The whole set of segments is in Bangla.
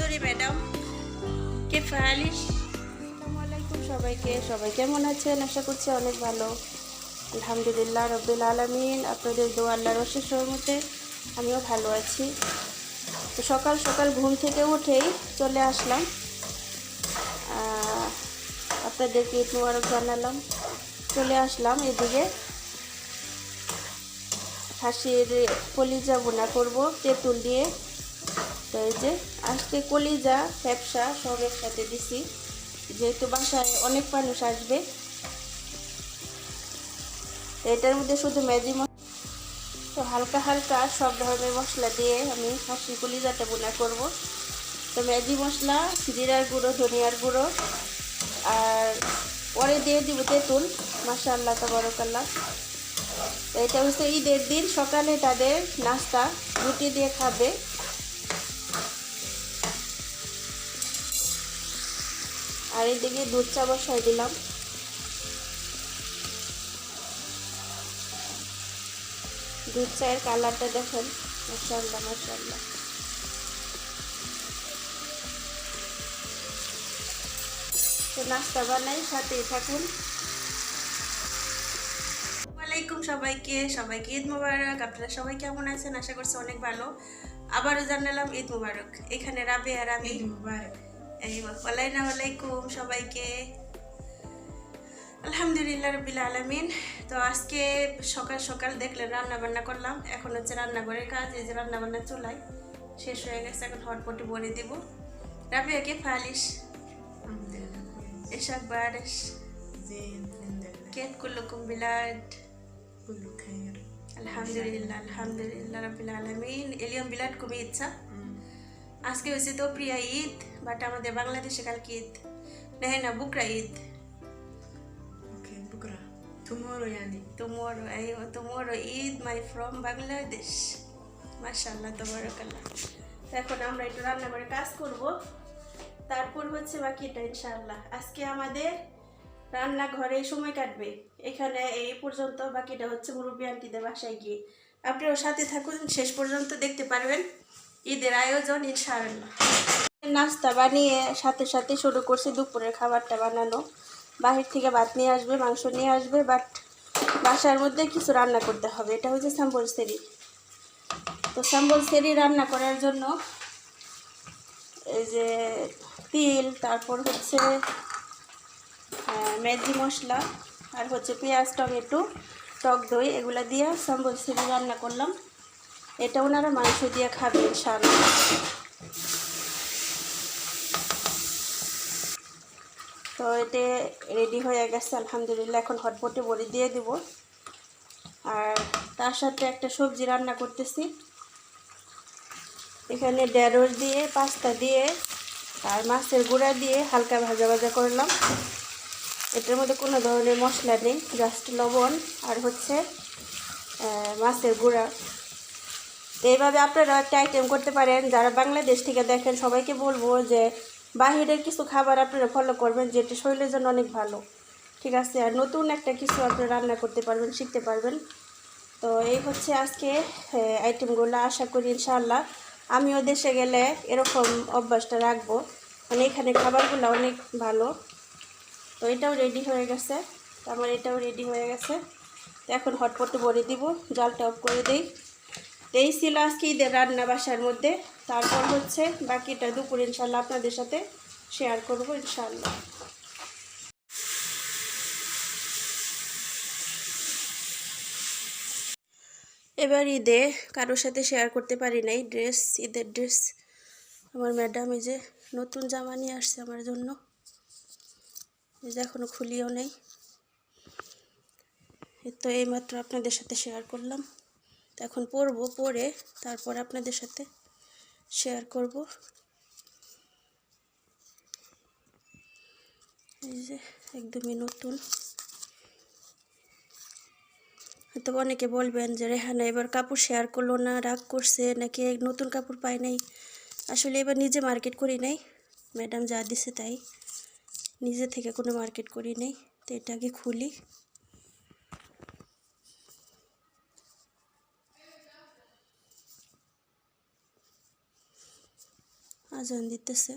সরি ম্যাডাম কে ফালিশ। আসসালামু আলাইকুম সবাইকে, সবাই কেমন আছেন? আশা করছি অনেক ভালো। আলহামদুলিল্লাহ রব্বিল আলামিন, আপনাদের দোয়া আল্লাহর অশেষ রহমতে আমিও ভালো আছি। তো সকাল সকাল ঘুম থেকে উঠেই চলে আসলাম, আপনাদেরকে ঈদ মোবারক জানালাম। চলে আসলাম এদিকে খাসির কলিজা বোনা করব তেঁতুল দিয়ে। তো এই যে আজকে কলিজা ফ্যাপসা সব একসাথে দিছি, যেহেতু বাসায় অনেক মানুষ আসবে। তো এটার মধ্যে শুধু ম্যাজি তো হালকা হালকা সব ধরনের মশলা দিয়ে আমি খাসির কলিজাটা বোনা করব। তো ম্যাজি মশলা, জিরার গুঁড়ো, ধনিয়ার গুঁড়ো, আর পরে দিয়ে দিব তেঁতুল। মাশাআল্লাহ তাবারাকাল্লাহ। তো এটা হচ্ছে ঈদের দিন সকালে তাদের নাস্তা, রুটি দিয়ে খাবে। আর এদিকে দুধ চা বসাই দিলাম। দুধ চায়ের কালারটা দেখেন, মাশাআল্লাহ মাশাআল্লাহ। তো নাস্তা বানাই, সাথেই থাকুন। ওয়ালাইকুম সবাইকে, সবাইকে ঈদ মোবারক। আপনারা সবাই কেমন আছেন? আশা করছি অনেক ভালো। আবারও জানালাম ঈদ মোবারক। এখানে রাবে আর আমি ওয়ালাইকুম সবাইকে। আলহামদুলিল্লাহ রবিল আলমিন। তো আজকে সকাল সকাল দেখলেন রান্না বান্না করলাম। এখন হচ্ছে রান্নাঘরের কাজ। এই যে রান্না বান্না চুলাই শেষ হয়ে গেছে, এখন হটপটে ভরে দিব। রাবিয়া কে ফালিশ এসব বারিশ كيف كلكم بلاد؟ كله خير الحمد لله الحمد لله رب العالمين. اليوم بلادكم ঈদ صح؟ আজকে হচ্ছে তো প্রিয়া ঈদ, বাট আমাদের বাংলাদেশে কালকে ঈদ না, বুকরা Eid. اوكي بكره tomorrow يعني tomorrow ايوه tomorrow Eid my from Bangladesh. মাশাআল্লাহ তাবারাকাল্লাহ। এখন আমরা একটু রান্না করে কাজ করব, তারপর হচ্ছে বাকিটা ইনশাআল্লাহ। আজকে আমাদের রান্নাঘরে সময় কাটবে এখানে এই পর্যন্ত, বাকিটা হচ্ছে মুরব্বী আন্টিদের বাসায় গিয়ে। আপনারাও সাথে থাকুন, শেষ পর্যন্ত দেখতে পারবেন ঈদের আয়োজন ইনশাআল্লাহ। নাস্তা বানিয়ে সাথে সাথে শুরু করছি দুপুরের খাবারটা বানানো। বাহির থেকে ভাত নিয়ে আসবে, মাংস নিয়ে আসবে, বাট বাসার মধ্যে কিছু রান্না করতে হবে। এটা হচ্ছে সাম্বল সেরি। তো সাম্বল সেরি রান্না করার জন্য এই যে তিল, তারপর হচ্ছে ম্যাজি মশলা, আর হচ্ছে পেঁয়াজ, টমেটো, টক দই, এগুলা দিয়ে সাম্বল সেরি রান্না করলাম। এটা ওনারা মাংস দিয়ে খাবে ইনশাআল্লাহ। তো এটা রেডি হয়ে গেছে আলহামদুলিল্লাহ। এখন হটপটে বড়ি দিয়ে দিব, আর তার সাথে একটা সবজি রান্না করতেছি। এখানে ঢেঁড়স দিয়ে, পাস্তা দিয়ে, আর মাছের গুঁড়া দিয়ে হালকা ভাজা ভাজা করলাম। এটার মধ্যে কোনো ধরনের মশলা নেই, জাস্ট লবণ আর হচ্ছে মাছের গুঁড়া। তো এইভাবে আপনারা একটা আইটেম করতে পারেন। যারা বাংলাদেশ থেকে দেখেন সবাইকে বলবো যে বাহিরের কিছু খাবার আপনারা ফলো করবেন, যেটা শরীরের জন্য অনেক ভালো, ঠিক আছে? আর নতুন একটা কিছু আপনারা রান্না করতে পারবেন, শিখতে পারবেন। তো এই হচ্ছে আজকে আইটেমগুলো। আশা করি ইনশাআল্লাহ আমিও দেশে গেলে এরকম অভ্যাসটা রাখবো, মানে এখানে খাবারগুলো অনেক ভালো। তো এটাও রেডি হয়ে গেছে, আমার এটাও রেডি হয়ে গেছে। তো এখন হটপটে ভরে দিব, জালটা অফ করে দিই। এই ছিল আজকে ঈদের রান্না বাসার মধ্যে। তারপর হচ্ছে বাকিটা দুপুর ইনশাল্লাহ আপনাদের সাথে শেয়ার করবো ইনশাল্লাহ। এবার ঈদে কারোর সাথে শেয়ার করতে পারি নাই ড্রেস, ঈদের ড্রেস। আমার ম্যাডাম এই যে নতুন জামা নিয়ে আসছে আমার জন্য, এই যে এখনও খুলিও নেই। তো এইমাত্র আপনাদের সাথে শেয়ার করলাম। তো এখন পরবো, পরে তারপর আপনাদের সাথে শেয়ার করব। এই যে একদমই নতুন। হয়তো অনেকে বলবেন যে রেহানা এবার কাপড় শেয়ার করলো না, রাগ করছে নাকি, নতুন কাপড় পায় নাই। আসলে এবার নিজে মার্কেট করি নাই, ম্যাডাম যা দিছে তাই, নিজে থেকে কোনো মার্কেট করি নাই। তো এটাকে খুলি। আজান দিতেছে।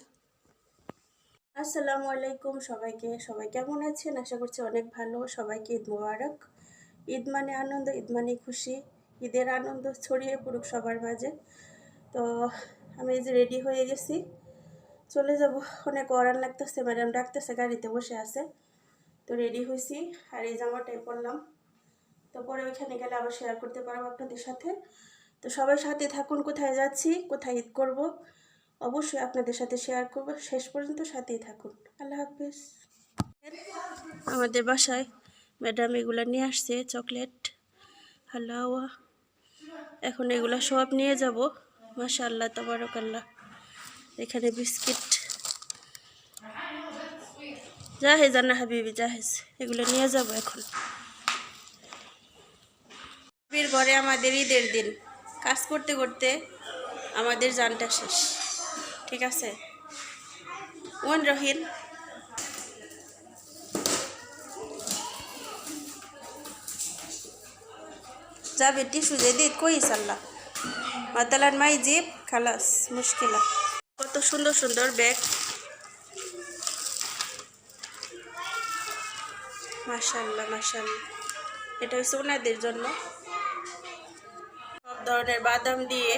আসসালামু আলাইকুম সবাইকে। সবাই কেমন আছেন? আশা করছি অনেক ভালো। সবাইকে ঈদ মোবারক। ঈদ মানে আনন্দ, ঈদ মানে খুশি। ঈদের আনন্দ ছড়িয়ে পড়ুক সবার মাঝে। তো আমি এই যে রেডি হয়ে গেছি, চলে যাব। অনেক অরান লাগতেছে, ম্যাডাম ডাকতেছে, গাড়িতে বসে আছে। তো রেডি হয়েছি, আর এই জামাটাই পরলাম। তো পরে ওইখানে গেলে আবার শেয়ার করতে পারবো আপনাদের সাথে। তো সবাই সাথে থাকুন। কোথায় যাচ্ছি, কোথায় ঈদ করব, অবশ্যই আপনাদের সাথে শেয়ার করব। শেষ পর্যন্ত সাথেই থাকুন। আল্লাহ হাফিজ। আমাদের বাসায় ম্যাডাম এগুলা নিয়ে আসছে, চকলেট, হালুয়া। এখন এগুলা সব নিয়ে যাব। মাশাআল্লাহ, তাবারাকাল্লাহ। এখানে বিস্কিট, জাহেজ আনা হাবিবি, জাহেজ। এগুলো নিয়ে যাব এখন। বীর ঘরে আমাদের ঈদের দিন কাজ করতে করতে আমাদের জানটা শেষ। ঠিক আছে, ওয়ান রহিন। যাবে টিস্যু জেদিদ কই সাল্লাহ মাতালান মাই জিপ খালাস মুশকিলা। কত সুন্দর সুন্দর ব্যাগ, মাশাআল্লাহ মাশাআল্লাহ। এটা হচ্ছে ওনাদের জন্য। সব ধরনের বাদাম দিয়ে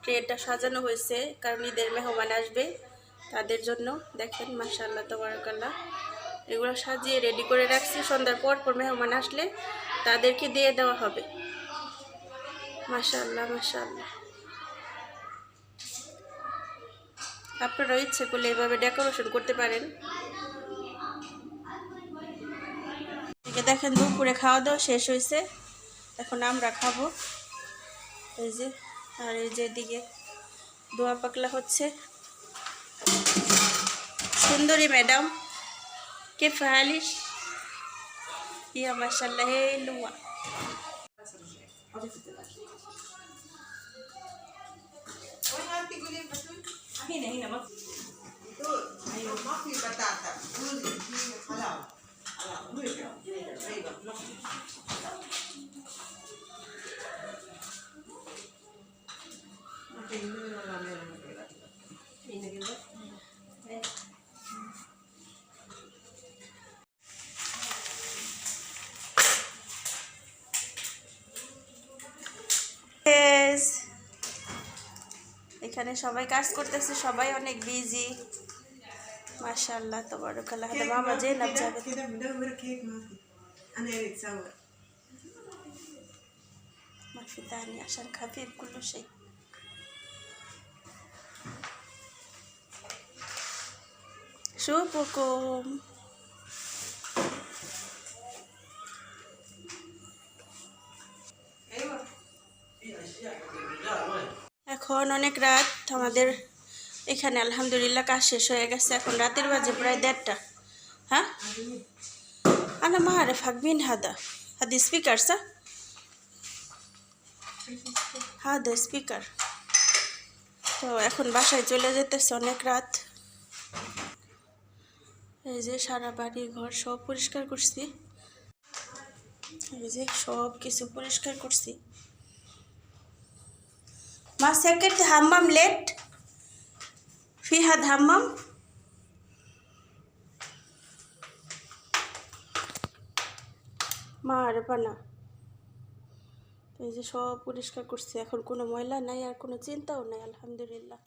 ট্রেটা সাজানো হয়েছে, কারণ ঈদের মেহমান আসবে তাদের জন্য। দেখেন মাশাআল্লাহ তাবারাকাল্লাহ। এগুলো সাজিয়ে রেডি করে রাখছি, সন্ধ্যার পর পর মেহমান আসলে তাদেরকে দিয়ে দেওয়া হবে। মাশাআল্লাহ মাশাআল্লাহ। আপনারাও ইচ্ছে করলে এভাবে ডেকোরেশন করতে পারেন। দেখেন দুপুরে খাওয়া দাওয়া শেষ হয়েছে, এখন আমরা খাবো। এই যে, আর এই যে দিকে দোয়া পাকলা হচ্ছে। সুন্দরী ম্যাডাম, কে ফালিশ ইয়া মাশাআল্লাহ। হে লুয়া এখানে সবাই কাজ করতেছে, সবাই অনেক বিজি। মাশাআল্লাহ তাবারাকাল্লাহ। هذا ماما زينب جابت كده مدور كيك ماكي انا اللي تصور ما في ثاني عشان خفيف كل شيء. شوفكم এখন অনেক রাত আমাদের এখানে, আলহামদুলিল্লাহ কাজ শেষ হয়ে গেছে। এখন রাতের বাজে প্রায় 1:30। হ্যাঁ, আনা মা আরে ফাকবিন হাদা হাদি স্পিকার সা হাদা স্পিকার। তো এখন বাসায় চলে যেতেছে, অনেক রাত। এই যে সারা বাড়ি ঘর সব পরিষ্কার করছি, এই যে সব কিছু পরিষ্কার করছি। মা সেকেন্ড হাম্মাম লেট ফিহাদ হাম্মাম। মা আরে পানা। এই যে সব পরিষ্কার করছি, এখন কোনো ময়লা নাই আর কোনো চিন্তাও নাই, আলহামদুলিল্লাহ।